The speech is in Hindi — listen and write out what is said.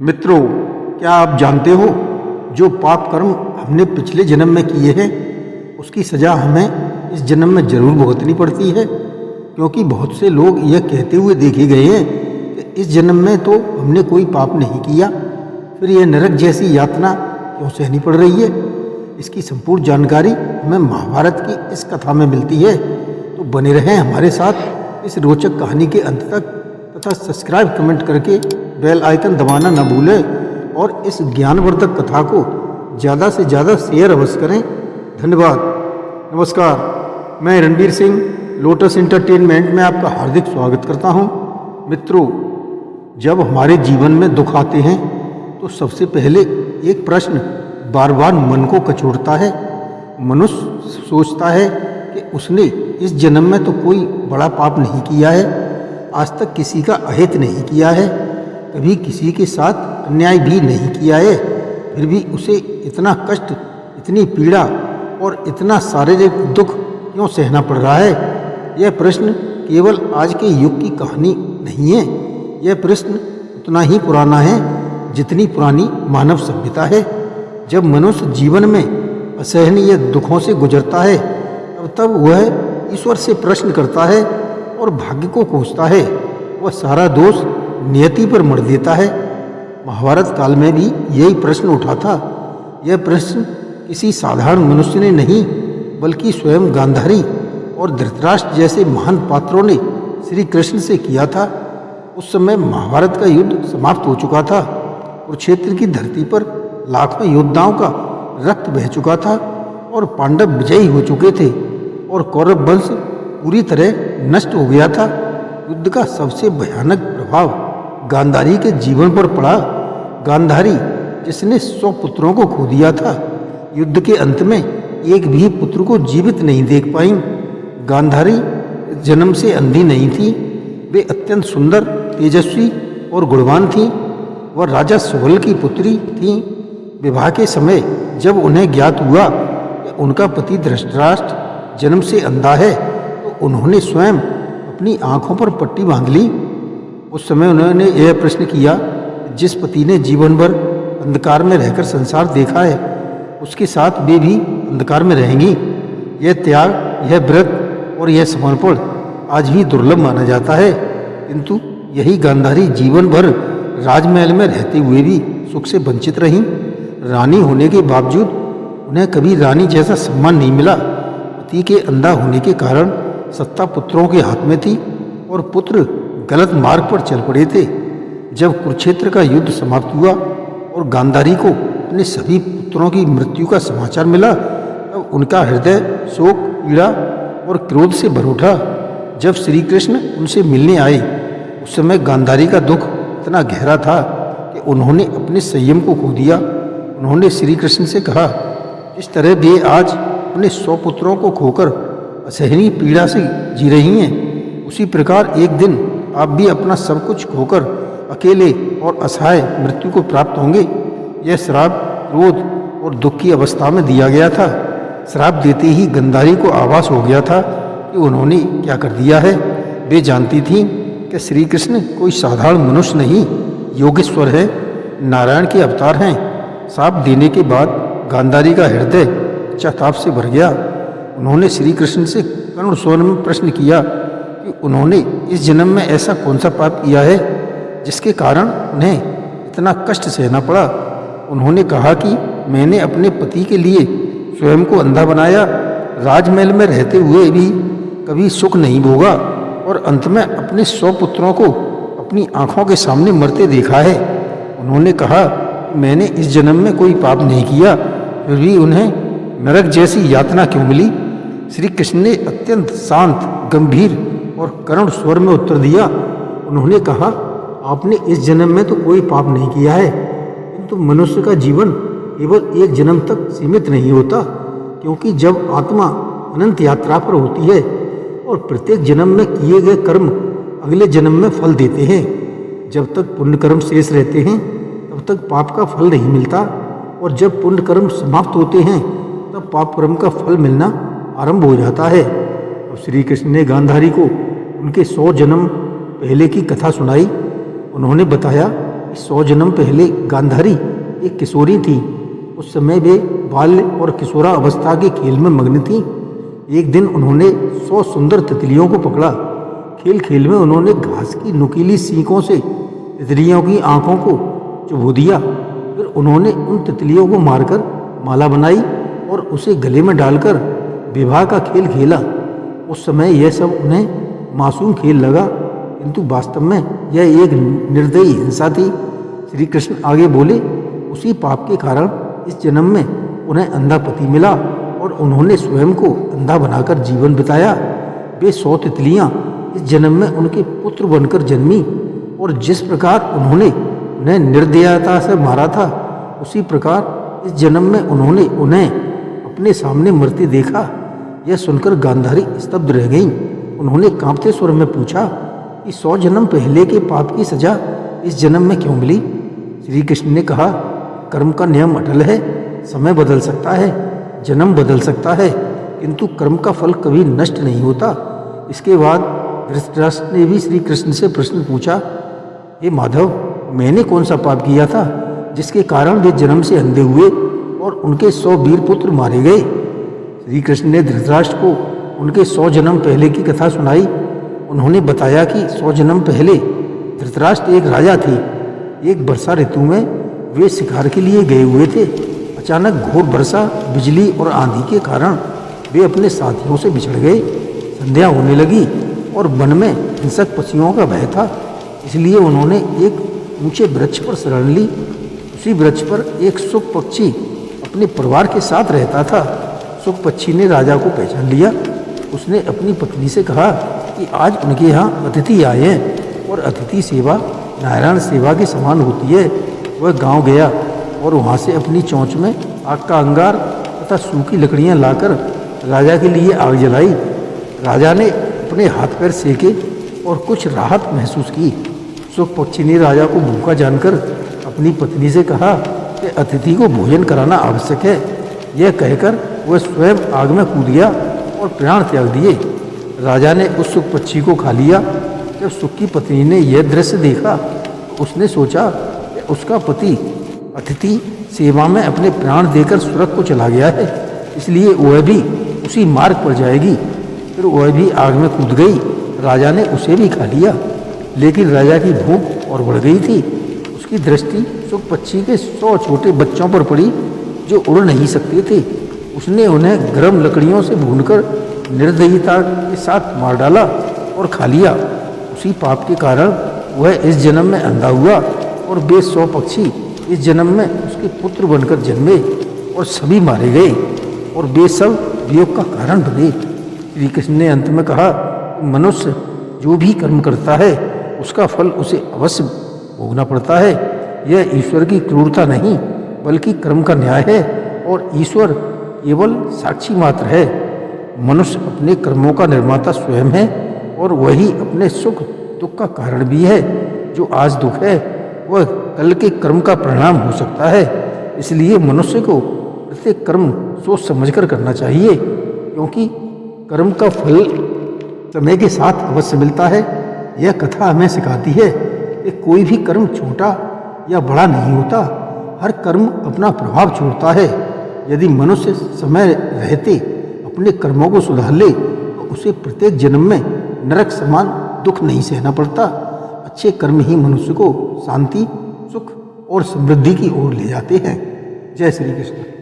मित्रों, क्या आप जानते हो जो पाप कर्म हमने पिछले जन्म में किए हैं उसकी सज़ा हमें इस जन्म में जरूर भुगतनी पड़ती है। क्योंकि बहुत से लोग यह कहते हुए देखे गए हैं कि इस जन्म में तो हमने कोई पाप नहीं किया, फिर यह नरक जैसी यातना क्यों सहनी पड़ रही है। इसकी संपूर्ण जानकारी हमें महाभारत की इस कथा में मिलती है। तो बने रहें हमारे साथ इस रोचक कहानी के अंत तक तथा सब्सक्राइब कमेंट करके बेल आइकन दबाना न भूलें और इस ज्ञानवर्धक कथा को ज़्यादा से ज़्यादा शेयर अवश्य करें। धन्यवाद। नमस्कार, मैं रणबीर सिंह लोटस एंटरटेनमेंट में आपका हार्दिक स्वागत करता हूं। मित्रों, जब हमारे जीवन में दुख आते हैं तो सबसे पहले एक प्रश्न बार बार मन को कचोटता है। मनुष्य सोचता है कि उसने इस जन्म में तो कोई बड़ा पाप नहीं किया है, आज तक किसी का अहित नहीं किया है, कभी किसी के साथ अन्याय भी नहीं किया है, फिर भी उसे इतना कष्ट, इतनी पीड़ा और इतना शारीरिक दुख क्यों सहना पड़ रहा है। यह प्रश्न केवल आज के युग की कहानी नहीं है, यह प्रश्न उतना ही पुराना है जितनी पुरानी मानव सभ्यता है। जब मनुष्य जीवन में असहनीय दुखों से गुजरता है तब वह ईश्वर से प्रश्न करता है और भाग्य को कोसता है। वह सारा दोष नियति पर मढ़ देता है। महाभारत काल में भी यही प्रश्न उठा था। यह प्रश्न किसी साधारण मनुष्य ने नहीं बल्कि स्वयं गांधारी और धृतराष्ट्र जैसे महान पात्रों ने श्री कृष्ण से किया था। उस समय महाभारत का युद्ध समाप्त हो चुका था। कुरुक्षेत्र की धरती पर लाखों योद्धाओं का रक्त बह चुका था और पांडव विजयी हो चुके थे और कौरव वंश पूरी तरह नष्ट हो गया था। युद्ध का सबसे भयानक प्रभाव गांधारी के जीवन पर पड़ा। गांधारी जिसने 100 पुत्रों को खो दिया था, युद्ध के अंत में एक भी पुत्र को जीवित नहीं देख पाई। गांधारी जन्म से अंधी नहीं थी, वे अत्यंत सुंदर, तेजस्वी और गुणवान थी। वह राजा सुबल की पुत्री थी। विवाह के समय जब उन्हें ज्ञात हुआ कि उनका पति धृतराष्ट्र जन्म से अंधा है तो उन्होंने स्वयं अपनी आंखों पर पट्टी बांध ली। उस समय उन्होंने यह प्रश्न किया, जिस पति ने जीवन भर अंधकार में रहकर संसार देखा है उसके साथ वे भी अंधकार में रहेंगी। यह त्याग, यह व्रत और यह समर्पण आज भी दुर्लभ माना जाता है। किंतु यही गांधारी जीवन भर राजमहल में रहते हुए भी सुख से वंचित रहीं। रानी होने के बावजूद उन्हें कभी रानी जैसा सम्मान नहीं मिला। पति के अंधा होने के कारण सत्ता पुत्रों के हाथ में थी और पुत्र गलत मार्ग पर चल पड़े थे। जब कुरुक्षेत्र का युद्ध समाप्त हुआ और गांधारी को अपने सभी पुत्रों की मृत्यु का समाचार मिला तब उनका हृदय शोक, पीड़ा और क्रोध से भर उठा। जब श्री कृष्ण उनसे मिलने आए उस समय गांधारी का दुख इतना गहरा था कि उन्होंने अपने संयम को खो दिया। उन्होंने श्री कृष्ण से कहा, जिस तरह वे आज अपने 100 पुत्रों को खोकर असहनीय पीड़ा से जी रही हैं, उसी प्रकार एक दिन आप भी अपना सब कुछ खोकर अकेले और असहाय मृत्यु को प्राप्त होंगे। यह श्राप क्रोध और दुख की अवस्था में दिया गया था। श्राप देते ही गांधारी को आभास हो गया था कि उन्होंने क्या कर दिया है। वे जानती थीं कि श्री कृष्ण कोई साधारण मनुष्य नहीं, योगेश्वर है, नारायण के अवतार हैं। श्राप देने के बाद गांधारी का हृदय पश्चाताप से भर गया। उन्होंने श्री कृष्ण से करुण स्वर में प्रश्न किया कि उन्होंने इस जन्म में ऐसा कौन सा पाप किया है जिसके कारण उन्हें इतना कष्ट सहना पड़ा। उन्होंने कहा कि मैंने अपने पति के लिए स्वयं को अंधा बनाया, राजमहल में रहते हुए भी कभी सुख नहीं भोगा और अंत में अपने 100 पुत्रों को अपनी आंखों के सामने मरते देखा है। उन्होंने कहा कि मैंने इस जन्म में कोई पाप नहीं किया, फिर भी उन्हें नरक जैसी यातना क्यों मिली। श्री कृष्ण ने अत्यंत शांत, गंभीर और करुण स्वर में उत्तर दिया। उन्होंने कहा, आपने इस जन्म में तो कोई पाप नहीं किया है, किंतु मनुष्य का जीवन केवल एक जन्म तक सीमित नहीं होता, क्योंकि जब आत्मा अनंत यात्रा पर होती है और प्रत्येक जन्म में किए गए कर्म अगले जन्म में फल देते हैं। जब तक पुण्य कर्म शेष रहते हैं तब तक पाप का फल नहीं मिलता और जब पुण्य कर्म समाप्त होते हैं तब पाप कर्म का फल मिलना आरंभ हो जाता है। और श्री कृष्ण ने गांधारी को उनके 100 जन्म पहले की कथा सुनाई। उन्होंने बताया कि 100 जन्म पहले गांधारी एक किशोरी थी। उस समय वे बाल्य और किशोरा अवस्था के खेल में मग्न थीं। एक दिन उन्होंने 100 सुंदर तितलियों को पकड़ा। खेल खेल में उन्होंने घास की नुकीली सींकों से तितलियों की आंखों को चुभो दिया। फिर उन्होंने उन तितलियों को मारकर माला बनाई और उसे गले में डालकर विवाह का खेल खेला। उस समय यह सब उन्हें मासूम खेल लगा, किंतु वास्तव में यह एक निर्दयी हिंसा थी। श्री कृष्ण आगे बोले, उसी पाप के कारण इस जन्म में उन्हें अंधा पति मिला और उन्होंने स्वयं को अंधा बनाकर जीवन बिताया। वे 100 तितलियां इस जन्म में उनके पुत्र बनकर जन्मी और जिस प्रकार उन्होंने उन्हें निर्दयता से मारा था, उसी प्रकार इस जन्म में उन्होंने उन्हें अपने सामने मरते देखा। यह सुनकर गांधारी स्तब्ध रह गईं। उन्होंने कांपते स्वर में पूछा कि 100 जन्म पहले के पाप की सजा इस जन्म में क्यों मिली? श्री कृष्ण ने कहा, कर्म का नियम अटल है। समय बदल सकता है, जन्म बदल सकता है, किंतु कर्म का फल कभी नष्ट नहीं होता। इसके बाद धृतराष्ट्र ने भी श्री कृष्ण से प्रश्न पूछा, हे माधव, मैंने कौन सा पाप किया था जिसके कारण वे जन्म से अंधे हुए और उनके 100 वीर पुत्र मारे गए? श्री कृष्ण ने धृतराष्ट्र को उनके 100 जन्म पहले की कथा सुनाई। उन्होंने बताया कि 100 जन्म पहले धृतराष्ट्र एक राजा थे। एक वर्षा ऋतु में वे शिकार के लिए गए हुए थे। अचानक घोर वर्षा, बिजली और आंधी के कारण वे अपने साथियों से बिछड़ गए। संध्या होने लगी और वन में हिंसक पक्षियों का भय था, इसलिए उन्होंने एक ऊंचे वृक्ष पर शरण ली। उसी वृक्ष पर एक शुक पक्षी अपने परिवार के साथ रहता था। शुक पक्षी ने राजा को पहचान लिया। उसने अपनी पत्नी से कहा कि आज उनके यहाँ अतिथि आए हैं और अतिथि सेवा नारायण सेवा के समान होती है। वह गांव गया और वहाँ से अपनी चोंच में आग का अंगार तथा सूखी लकड़ियाँ लाकर राजा के लिए आग जलाई। राजा ने अपने हाथ पैर सेके और कुछ राहत महसूस की। शुक पक्षी ने राजा को भूखा जानकर अपनी पत्नी से कहा कि अतिथि को भोजन कराना आवश्यक है। यह कहकर वह स्वयं आग में कूद गया और प्राण त्याग दिए। राजा ने उस शुक पक्षी को खा लिया। जब शुक की पत्नी ने यह दृश्य देखा, उसने सोचा कि उसका पति अतिथि सेवा में अपने प्राण देकर स्वर्ग को चला गया है, इसलिए वह भी उसी मार्ग पर जाएगी। फिर वह भी आग में कूद गई। राजा ने उसे भी खा लिया, लेकिन राजा की भूख और बढ़ गई थी। उसकी दृष्टि शुक पक्षी के 100 छोटे बच्चों पर पड़ी जो उड़ नहीं सकते थे। उसने उन्हें गर्म लकड़ियों से भूनकर निर्दयता के साथ मार डाला और खा लिया। उसी पाप के कारण वह इस जन्म में अंधा हुआ और वे 100 पक्षी इस जन्म में उसके पुत्र बनकर जन्मे और सभी मारे गए और वे सब वियोग का कारण बने। श्री कृष्ण ने अंत में कहा कि मनुष्य जो भी कर्म करता है उसका फल उसे अवश्य भोगना पड़ता है। यह ईश्वर की क्रूरता नहीं बल्कि कर्म का न्याय है और ईश्वर केवल साक्षी मात्र है। मनुष्य अपने कर्मों का निर्माता स्वयं है और वही अपने सुख दुख का कारण भी है। जो आज दुख है वह कल के कर्म का परिणाम हो सकता है। इसलिए मनुष्य को प्रत्येक कर्म सोच समझकर करना चाहिए, क्योंकि कर्म का फल समय के साथ अवश्य मिलता है। यह कथा हमें सिखाती है कि कोई भी कर्म छोटा या बड़ा नहीं होता, हर कर्म अपना प्रभाव छोड़ता है। यदि मनुष्य समय रहते अपने कर्मों को सुधार ले तो उसे प्रत्येक जन्म में नरक समान दुख नहीं सहना पड़ता। अच्छे कर्म ही मनुष्य को शांति, सुख और समृद्धि की ओर ले जाते हैं। जय श्री कृष्ण।